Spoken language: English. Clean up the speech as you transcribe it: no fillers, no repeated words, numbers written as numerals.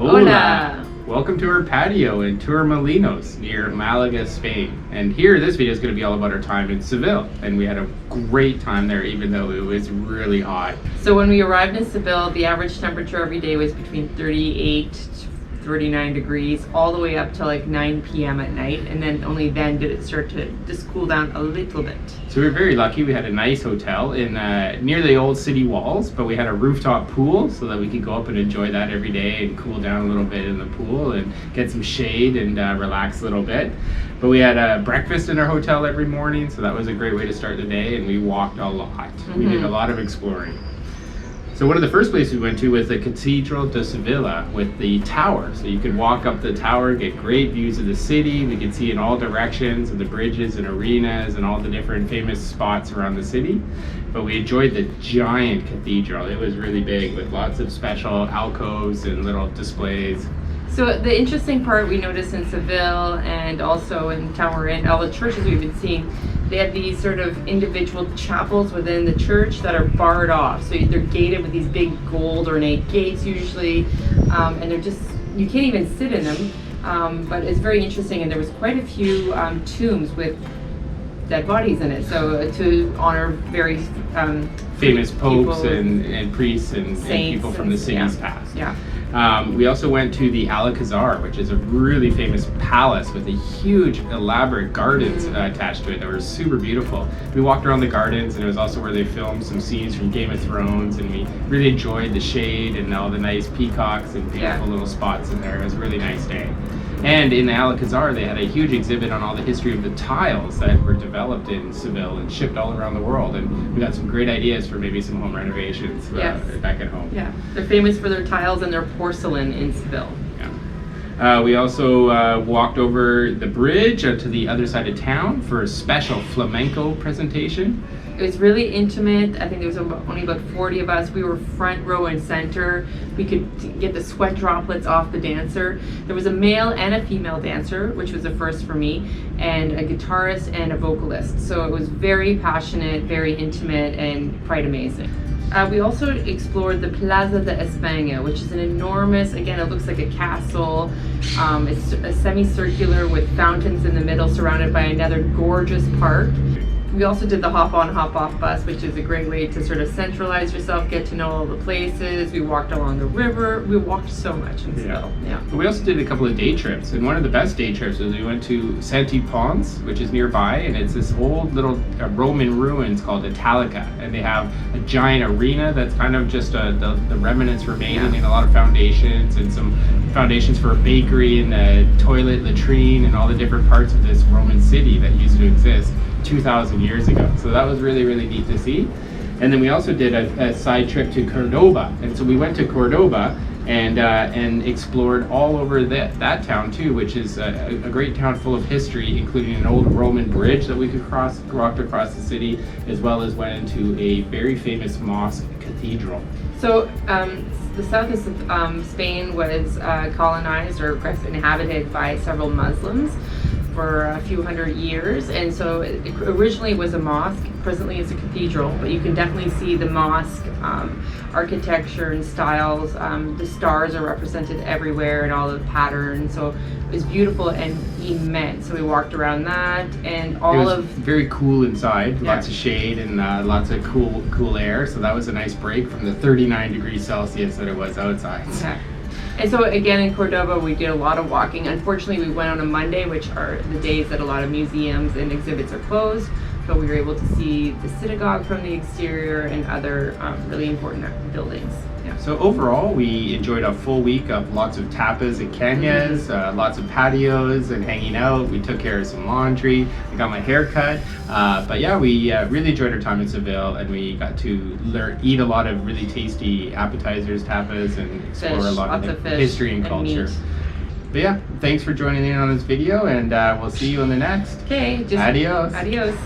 Hola! Welcome to our patio in Torremolinos near Malaga, Spain. And here, this video is going to be all about our time in Seville. And we had a great time there, even though it was really hot. So when we arrived in Seville, the average temperature every day was between 38 to 39 degrees, all the way up to like 9 p.m. at night. And then only then did it start to just cool down a little bit. So we were very lucky. We had a nice hotel in near the old city walls, but we had a rooftop pool so that we could go up and enjoy that every day and cool down a little bit in the pool and get some shade and relax a little bit. But we had breakfast in our hotel every morning, so that was a great way to start the day, and we walked a lot. We did a lot of exploring. So one of the first places we went to was the Cathedral De Sevilla with the tower. So you could walk up the tower, get great views of the city. We could see in all directions of the bridges and arenas and all the different famous spots around the city. But we enjoyed the giant cathedral. It was really big with lots of special alcoves and little displays. So the interesting part we noticed in Seville and also in town we're in, all the churches we've been seeing, they have these sort of individual chapels within the church that are barred off. So they're gated with these big gold ornate gates usually, and they're just, you can't even sit in them. But it's very interesting, and there was quite a few tombs with dead bodies in it. So to honor very famous popes people, and priests and people from the city's past. Yeah. We also went to the Alakazar, which is a really famous palace with a huge, elaborate gardens attached to it that were super beautiful. We walked around the gardens, and it was also where they filmed some scenes from Game of Thrones, and we really enjoyed the shade and all the nice peacocks and beautiful little spots in there. It was a really nice day. And in the Alakazar, they had a huge exhibit on all the history of the tiles that were developed in Seville and shipped all around the world. And we got some great ideas for maybe some home renovations back at home. Yeah, they're famous for their tiles and their porcelain in Seville. Yeah. We also walked over the bridge to the other side of town for a special flamenco presentation. It was really intimate. I think there was only about 40 of us. We were front row and center. We could get the sweat droplets off the dancer. There was a male and a female dancer, which was a first for me, and a guitarist and a vocalist. So it was very passionate, very intimate, and quite amazing. We also explored the Plaza De Espana, which is an enormous, again, it looks like a castle. It's a semicircular with fountains in the middle, surrounded by another gorgeous park. We also did the hop-on, hop-off bus, which is a great way to sort of centralize yourself, get to know all the places. We walked along the river. We walked so much in Seville. Yeah. But we also did a couple of day trips, and one of the best day trips was we went to Santi Pons, which is nearby, and it's this old little Roman ruins called Italica, and they have a giant arena that's kind of just the remnants remaining and a lot of foundations and some foundations for a bakery and a toilet, latrine, and all the different parts of this Roman city that used to exist 2,000 years ago. So that was really, really neat to see. And then we also did a side trip to Cordoba. And so we went to Cordoba and explored all over that town too, which is a great town full of history, including an old Roman bridge that we could walked across the city, as well as went into a very famous Mosque Cathedral. So the south of Spain was colonized or inhabited by several Muslims for a few hundred years, and so it originally was a mosque. Presently it's a cathedral, but you can definitely see the mosque architecture and styles. The stars are represented everywhere and all the patterns, so it was beautiful and immense. So we walked around that, and it was very cool inside, lots of shade and lots of cool air, so that was a nice break from the 39 degrees Celsius that it was outside. Okay. And so again in Cordoba we did a lot of walking. Unfortunately we went on a Monday, which are the days that a lot of museums and exhibits are closed, but we were able to see the synagogue from the exterior and other really important buildings. Yeah. So overall, we enjoyed a full week of lots of tapas and cañas, lots of patios and hanging out. We took care of some laundry. I got my hair cut. But yeah, we really enjoyed our time in Seville, and we got to eat a lot of really tasty appetizers, tapas, and explore a lot of the history and culture. Meat. But yeah, thanks for joining in on this video, and we'll see you in the next. Okay, adios. Adios.